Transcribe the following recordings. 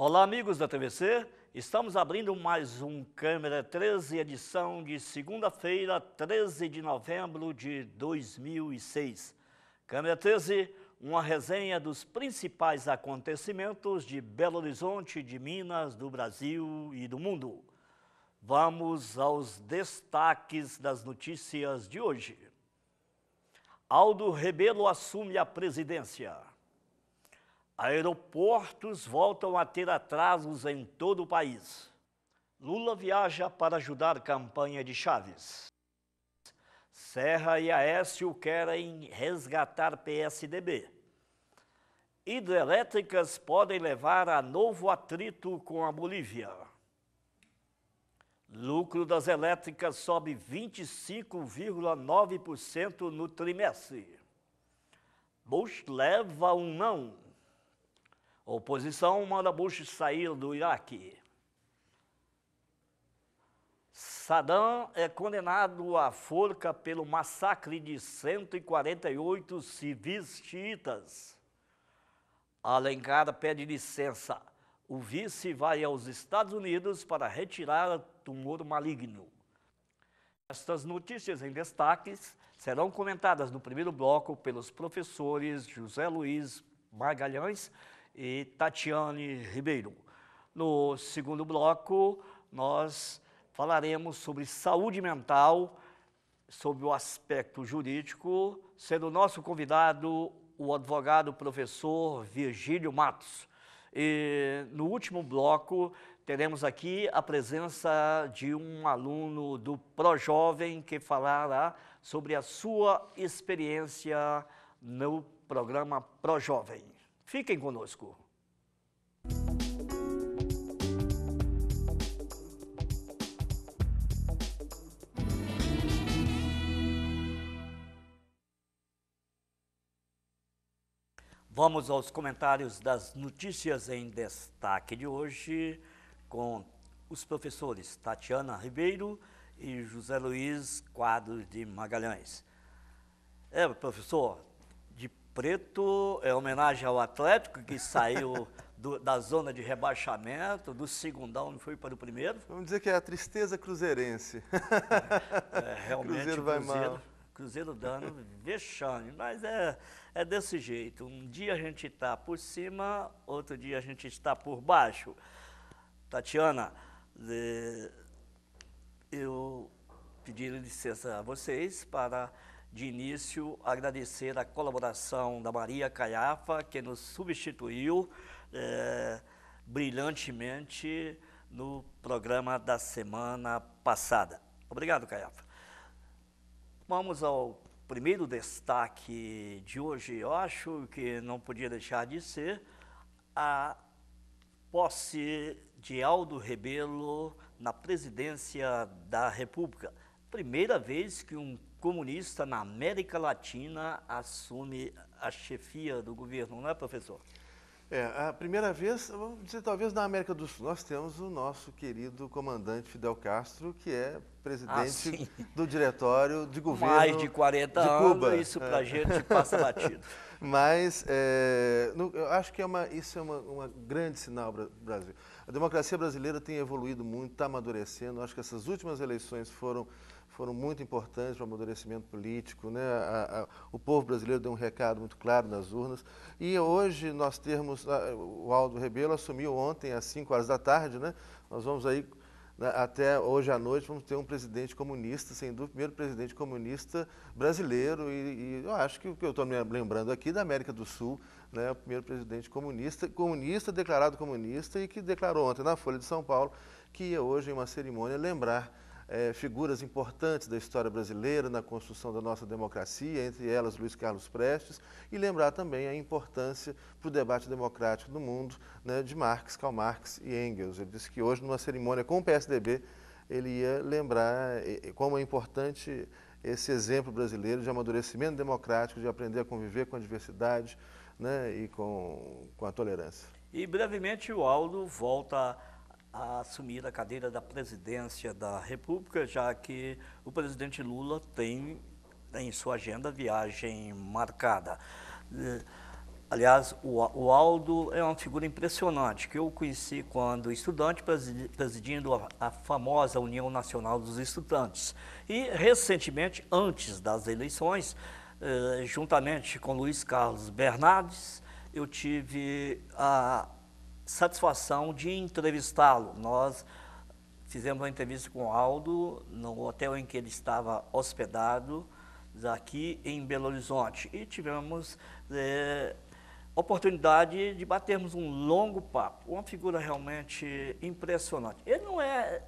Olá, amigos da TVC. Estamos abrindo mais um Câmera 13, edição de segunda-feira, 13 de novembro de 2006. Câmera 13, uma resenha dos principais acontecimentos de Belo Horizonte, de Minas, do Brasil e do mundo. Vamos aos destaques das notícias de hoje. Aldo Rebelo assume a presidência. Aeroportos voltam a ter atrasos em todo o país. Lula viaja para ajudar a campanha de Chaves. Serra e Aécio querem resgatar PSDB. Hidrelétricas podem levar a novo atrito com a Bolívia. Lucro das elétricas sobe 25,9% no trimestre. Bush leva um não. Oposição manda Bush sair do Iraque. Saddam é condenado à forca pelo massacre de 148 civis xiitas. Alencar pede licença. O vice vai aos Estados Unidos para retirar tumor maligno. Estas notícias em destaques serão comentadas no primeiro bloco pelos professores José Luiz Magalhães e Tatiane Ribeiro. No segundo bloco, nós falaremos sobre saúde mental, sobre o aspecto jurídico, sendo o nosso convidado o advogado professor Virgílio Matos. E no último bloco, teremos aqui a presença de um aluno do ProJovem que falará sobre a sua experiência no programa ProJovem. Fiquem conosco. Vamos aos comentários das notícias em destaque de hoje com os professores Tatiana Ribeiro e José Luiz Quadros de Magalhães. Professor, de preto é homenagem ao Atlético que saiu da zona de rebaixamento, do segundão, não foi para o primeiro? Vamos dizer que é a tristeza cruzeirense. Realmente Cruzeiro vai mal. Cruzeiro dando vexame, mas é desse jeito. Um dia a gente está por cima, outro dia a gente está por baixo. Tatiana, eu pedi licença a vocês para, de início, agradecer a colaboração da Maria Caiafa, que nos substituiu brilhantemente no programa da semana passada. Obrigado, Caiafa. Vamos ao primeiro destaque de hoje. Eu acho que não podia deixar de ser a posse de Aldo Rebelo na presidência da República. Primeira vez que um comunista na América Latina assume a chefia do governo, não é, professor? A primeira vez, vamos dizer, talvez na América do Sul, nós temos o nosso querido comandante Fidel Castro, que é presidente do diretório de governo mais de 40 de Cuba. Anos, isso para a gente passa batido. Mas eu acho que isso é uma grande sinal para o Brasil. A democracia brasileira tem evoluído muito, está amadurecendo. Acho que essas últimas eleições foram muito importantes para o amadurecimento político, né? O povo brasileiro deu um recado muito claro nas urnas. E hoje nós temos, o Aldo Rebelo assumiu ontem às 5 horas da tarde, né? Nós vamos aí, até hoje à noite, vamos ter um presidente comunista, sem dúvida, o primeiro presidente comunista brasileiro. E eu acho que o que eu estou me lembrando aqui da América do Sul, né? O primeiro presidente comunista, declarado comunista, e que declarou ontem na Folha de São Paulo que ia hoje, em uma cerimônia, lembrar figuras importantes da história brasileira na construção da nossa democracia, entre elas Luiz Carlos Prestes, e lembrar também a importância para o debate democrático do mundo, né, de Karl Marx e Engels. Ele disse que hoje, numa cerimônia com o PSDB, ele ia lembrar como é importante esse exemplo brasileiro de amadurecimento democrático, de aprender a conviver com a diversidade, né, e com a tolerância. E brevemente o Aldo volta a assumir a cadeira da presidência da República, já que o presidente Lula tem em sua agenda viagem marcada. Aliás, o Aldo é uma figura impressionante, que eu conheci quando estudante, presidindo a famosa União Nacional dos Estudantes. E, recentemente, antes das eleições, juntamente com Luiz Carlos Bernardes, eu tive a satisfação de entrevistá-lo. Nós fizemos uma entrevista com o Aldo no hotel em que ele estava hospedado, aqui em Belo Horizonte. E tivemos oportunidade de batermos um longo papo. Uma figura realmente impressionante. Ele não é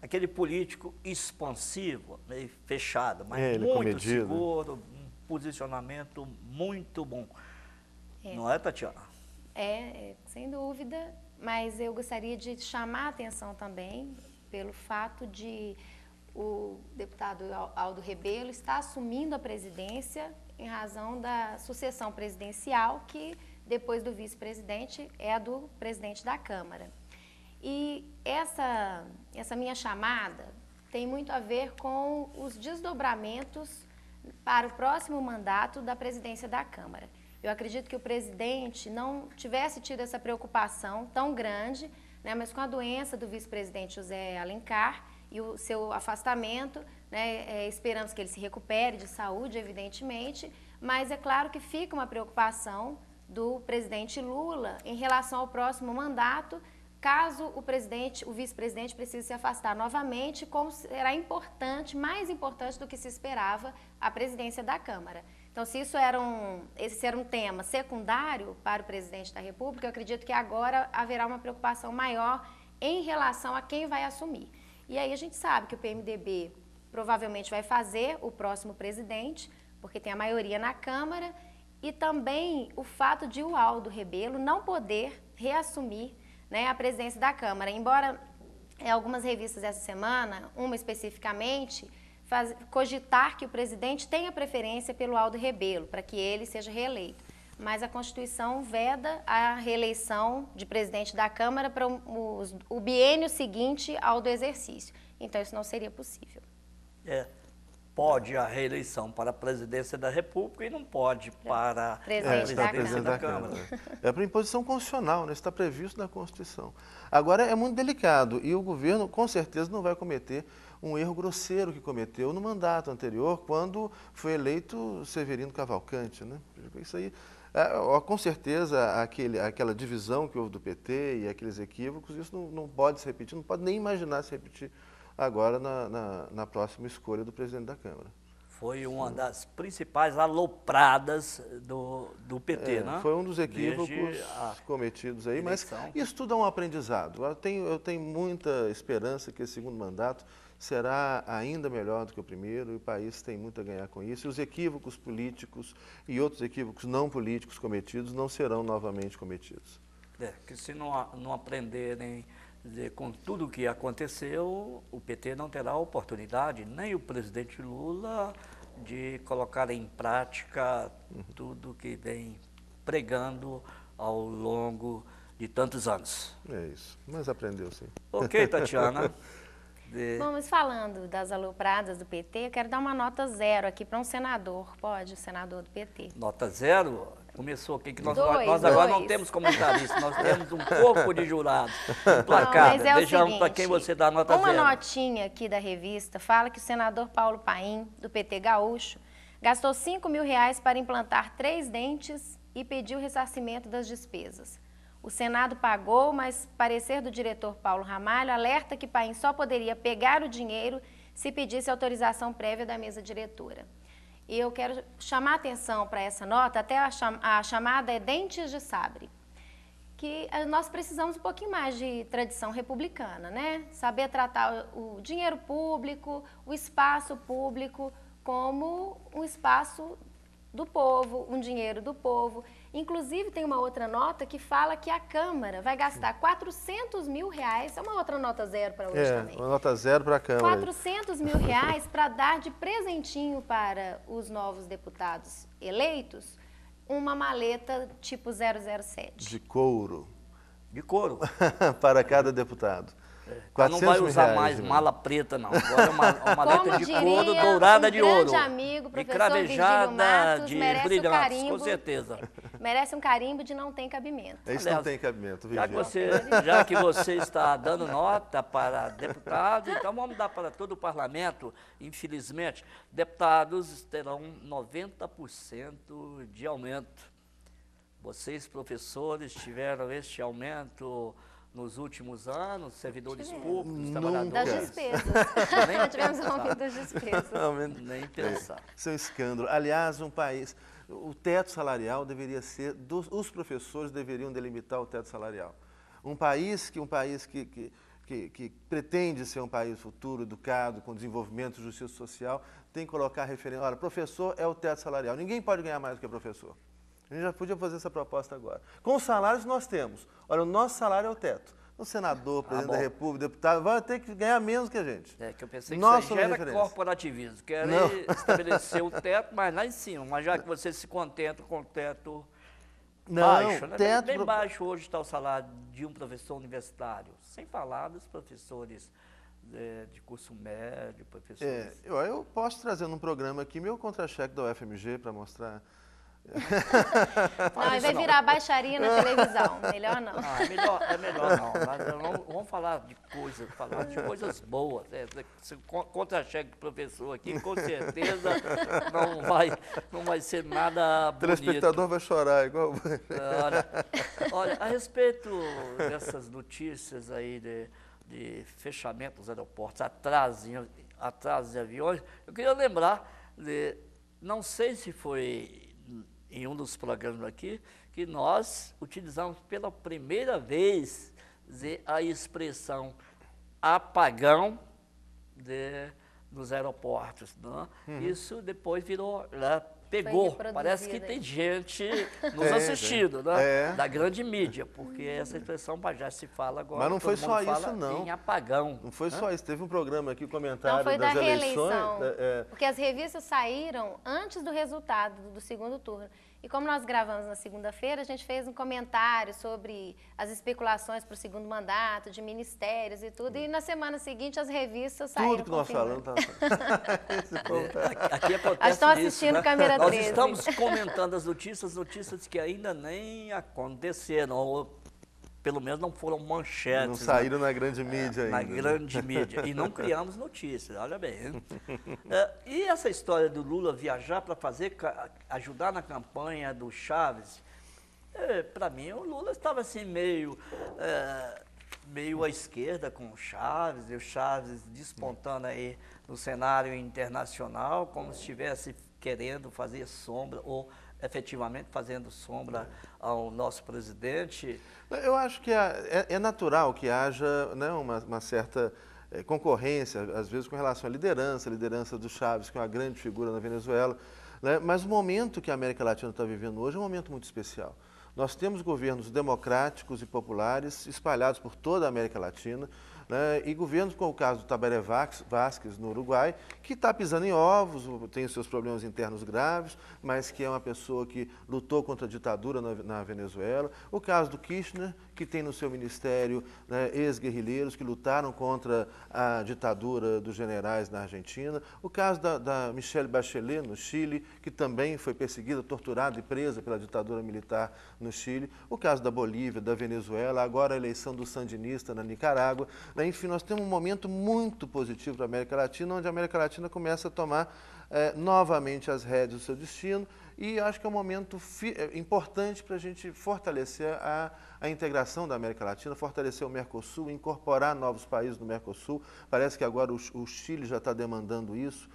aquele político expansivo, meio fechado, mas muito seguro, um posicionamento muito bom. Não é, Tatiana? Sem dúvida, mas eu gostaria de chamar a atenção também pelo fato de o deputado Aldo Rebelo estar assumindo a presidência em razão da sucessão presidencial, que depois do vice-presidente é a do presidente da Câmara. E essa minha chamada tem muito a ver com os desdobramentos para o próximo mandato da presidência da Câmara. Eu acredito que o presidente não tivesse tido essa preocupação tão grande, né, mas com a doença do vice-presidente José Alencar e o seu afastamento, né, esperamos que ele se recupere de saúde, evidentemente, mas é claro que fica uma preocupação do presidente Lula em relação ao próximo mandato, caso o vice-presidente precise se afastar novamente, como será importante, mais importante do que se esperava, a presidência da Câmara. Então, se esse era um tema secundário para o presidente da República, eu acredito que agora haverá uma preocupação maior em relação a quem vai assumir. E aí a gente sabe que o PMDB provavelmente vai fazer o próximo presidente, porque tem a maioria na Câmara, e também o fato de o Aldo Rebelo não poder reassumir, né, a presidência da Câmara. Embora algumas revistas essa semana, uma especificamente, cogitar que o presidente tenha preferência pelo Aldo Rebelo, para que ele seja reeleito. Mas a Constituição veda a reeleição de presidente da Câmara para o biênio seguinte ao do exercício. Então, isso não seria possível. Pode a reeleição para a presidência da República e não pode para a presidência da Câmara. É para imposição constitucional, né? Isso está previsto na Constituição. Agora, é muito delicado e o governo, com certeza, não vai cometer um erro grosseiro que cometeu no mandato anterior, quando foi eleito Severino Cavalcante, né? Isso aí, com certeza, aquela divisão que houve do PT e aqueles equívocos, isso não pode se repetir, não pode nem imaginar se repetir agora na próxima escolha do presidente da Câmara. Foi uma das principais alopradas do PT, né? Foi um dos equívocos cometidos aí, mas isso tudo é um aprendizado. Eu tenho muita esperança que esse segundo mandato será ainda melhor do que o primeiro, e o país tem muito a ganhar com isso. E os equívocos políticos e outros equívocos não políticos cometidos não serão novamente cometidos. Que se não aprenderem com tudo o que aconteceu, o PT não terá oportunidade, nem o presidente Lula, de colocar em prática tudo que vem pregando ao longo de tantos anos. É isso, mas aprendeu sim. Ok, Tatiana. Bom, mas falando das alopradas do PT, eu quero dar uma nota 0 aqui para um senador, pode? O senador do PT. Nota 0? Começou aqui, que nós agora não temos comentarista, nós temos um corpo de jurados emplacado. Vejamos para quem você dá nota 0. Uma notinha aqui da revista fala que o senador Paulo Paim, do PT Gaúcho, gastou R$5.000 para implantar 3 dentes e pediu ressarcimento das despesas. O Senado pagou, mas parecer do diretor Paulo Ramalho alerta que Paim só poderia pegar o dinheiro se pedisse autorização prévia da mesa diretora. E eu quero chamar a atenção para essa nota, até a chamada é Dentes de Sabre, que nós precisamos um pouquinho mais de tradição republicana, né? Saber tratar o dinheiro público, o espaço público como um espaço do povo, um dinheiro do povo. Inclusive, tem uma outra nota que fala que a Câmara vai gastar R$400.000, é uma outra nota 0 para hoje também. Uma nota 0 para a Câmara. R$400.000 para dar de presentinho para os novos deputados eleitos uma maleta tipo 007. De couro. De couro. Para cada deputado. Não vai usar mais mala preta, não. Agora é uma maleta de couro dourada de ouro. Grande amigo, e professor cravejada Virgílio Matos, de merece brilhantes, o carimbo, com certeza. merece um carimbo de não tem cabimento. Isso não tem cabimento, Virgílio. Já que você está dando nota para deputados, então vamos dar para todo o parlamento. Infelizmente, deputados terão 90% de aumento. Vocês, professores, tiveram este aumento nos últimos anos, servidores públicos, trabalhadores? Das despesas. Não tivemos aumento das despesas. Nem pensar. Isso é um escândalo. Aliás, o teto salarial deveria ser, os professores deveriam delimitar o teto salarial. Um país que pretende ser um país futuro, educado, com desenvolvimento, justiça social, tem que colocar referência. Olha, professor é o teto salarial. Ninguém pode ganhar mais do que professor. A gente já podia fazer essa proposta agora. Com os salários que nós temos. Olha, o nosso salário é o teto. O senador, presidente da República, deputado, vai ter que ganhar menos que a gente. Que eu pensei que isso já era corporativismo. Querem estabelecer o teto, mas lá em cima. Mas já que você se contenta com o teto baixo, né? Bem baixo hoje está o salário de um professor universitário. Sem falar dos professores de curso médio, professores. Eu posso trazer num programa aqui meu contra-cheque da UFMG para mostrar. Não, vai virar baixaria na televisão. Melhor não. É melhor não. Vamos falar de coisas boas. Contra-cheque de professor aqui, com certeza não vai ser nada bonito. O telespectador vai chorar igual. Olha, a respeito dessas notícias aí de fechamento dos aeroportos, atraso de aviões, eu queria lembrar, não sei se foi em um dos programas aqui, que nós utilizamos pela primeira vez a expressão apagão nos aeroportos. Né? Isso depois virou, pegou. Parece que tem gente nos assistindo, né? Da grande mídia, porque essa expressão já se fala agora. Mas não foi só isso, não. Em apagão. Não foi só isso. Teve um programa aqui, comentário das eleições. Reeleição, porque as revistas saíram antes do resultado do segundo turno. E como nós gravamos na segunda-feira, a gente fez um comentário sobre as especulações para o segundo mandato, de ministérios e tudo. E na semana seguinte as revistas saíram. Tudo que nós falamos tá. Aqui acontece estão assistindo isso, né? Câmera 13. Nós estamos comentando as notícias que ainda nem aconteceram, ou pelo menos não foram manchetes. Não saíram na grande mídia ainda. Na grande mídia. E não criamos notícias, olha bem. E essa história do Lula viajar para ajudar na campanha do Chaves, para mim o Lula estava assim meio à esquerda com o Chaves, e o Chaves despontando aí no cenário internacional, como se estivesse querendo fazer sombra, ou efetivamente fazendo sombra ao nosso presidente. Eu acho que é natural que haja, né, uma certa concorrência, às vezes com relação à liderança do Chaves, que é uma grande figura na Venezuela, né, mas o momento que a América Latina está vivendo hoje é um momento muito especial. Nós temos governos democráticos e populares espalhados por toda a América Latina, né, e governos como o caso do Tabaré Vázquez, no Uruguai, que está pisando em ovos, tem os seus problemas internos graves, mas que é uma pessoa que lutou contra a ditadura na Venezuela. O caso do Kirchner, que tem no seu ministério, né, ex-guerrilheiros que lutaram contra a ditadura dos generais na Argentina. O caso da Michelle Bachelet, no Chile, que também foi perseguida, torturada e presa pela ditadura militar no Chile. O caso da Bolívia, da Venezuela, agora a eleição do sandinista na Nicarágua. Enfim, nós temos um momento muito positivo para a América Latina, onde a América Latina começa a tomar novamente as rédeas do seu destino, e acho que é um momento importante para a gente fortalecer a integração da América Latina, fortalecer o Mercosul, incorporar novos países no Mercosul. Parece que agora o Chile já está demandando isso,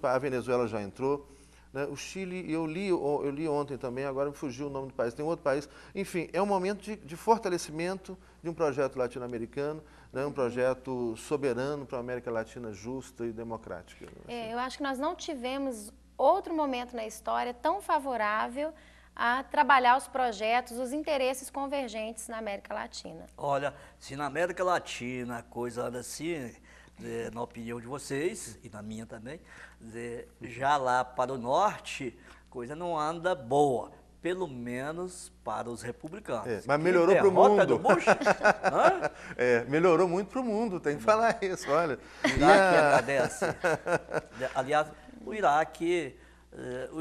a Venezuela já entrou. Né? O Chile, eu li ontem também, agora me fugiu o nome do país, tem outro país. Enfim, é um momento de fortalecimento de um projeto latino-americano, né? Um projeto soberano para a América Latina justa e democrática. Eu acho que nós não tivemos outro momento na história tão favorável a trabalhar os projetos, os interesses convergentes na América Latina. Olha, se na América Latina a coisa anda assim, na opinião de vocês, e na minha também, já lá para o norte, coisa não anda boa. pelo menos para os republicanos. Mas melhorou para o mundo. Do Bush? Hã? Melhorou muito para o mundo, tem que falar isso, olha. O Iraque agradece. Aliás, o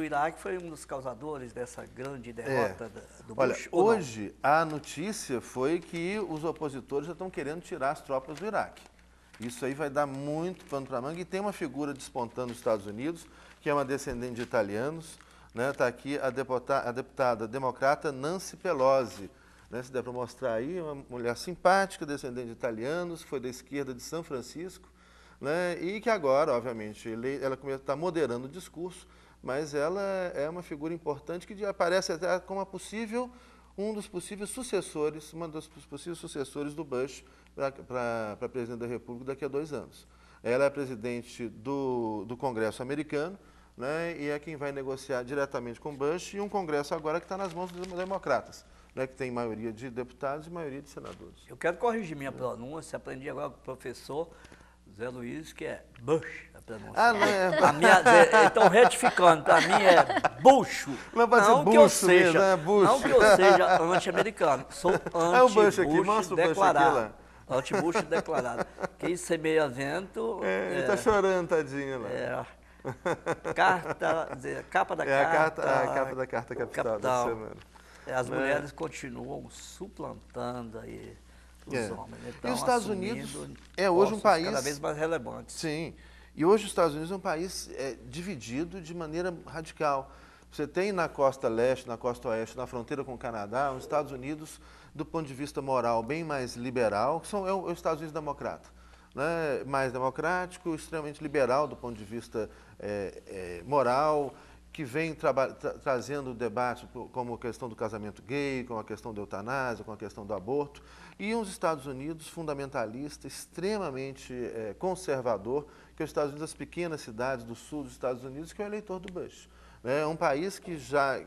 Iraque foi um dos causadores dessa grande derrota do Bush. Olha, hoje a notícia foi que os opositores já estão querendo tirar as tropas do Iraque. Isso aí vai dar muito pano para manga. E tem uma figura despontando nos Estados Unidos, que é uma descendente de italianos. Está aqui a deputada democrata Nancy Pelosi. Se der para mostrar aí, uma mulher simpática, descendente de italianos, que foi da esquerda de São Francisco, e que agora, obviamente, ela está moderando o discurso, mas ela é uma figura importante que aparece até como um dos possíveis sucessores, uma dos possíveis sucessores do Bush para presidente da República daqui a 2 anos. Ela é presidente do Congresso americano, e é quem vai negociar diretamente com Bush, e um Congresso agora que está nas mãos dos democratas, que tem maioria de deputados e maioria de senadores. Eu quero corrigir minha pronúncia, aprendi agora com o professor Zé Luiz, que é Bush a pronúncia. Não é? Então, retificando, para mim é Bucho. Não que eu seja, não que eu seja anti-americano, sou anti-Bush declarado. Anti-Bush declarado. Que isso é meio avento. Ele está chorando, tadinho lá. Capa da carta. A capa da carta capital da semana. As mulheres continuam suplantando aí os homens. Então, e os Estados Unidos é hoje um país cada vez mais relevante. Sim. E hoje os Estados Unidos é um país dividido de maneira radical. Você tem na costa leste, na costa oeste, na fronteira com o Canadá, os Estados Unidos, do ponto de vista moral, bem mais liberal, que é os Estados Unidos democrata. Mais democrático, extremamente liberal do ponto de vista moral, que vem trazendo debates como a questão do casamento gay, como a questão da eutanásia, como a questão do aborto, e uns Estados Unidos fundamentalista, extremamente conservador, que é os Estados Unidos, as pequenas cidades do sul dos Estados Unidos, que é o eleitor do Bush. É um país que já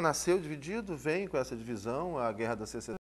nasceu dividido, vem com essa divisão, a Guerra da Secessão.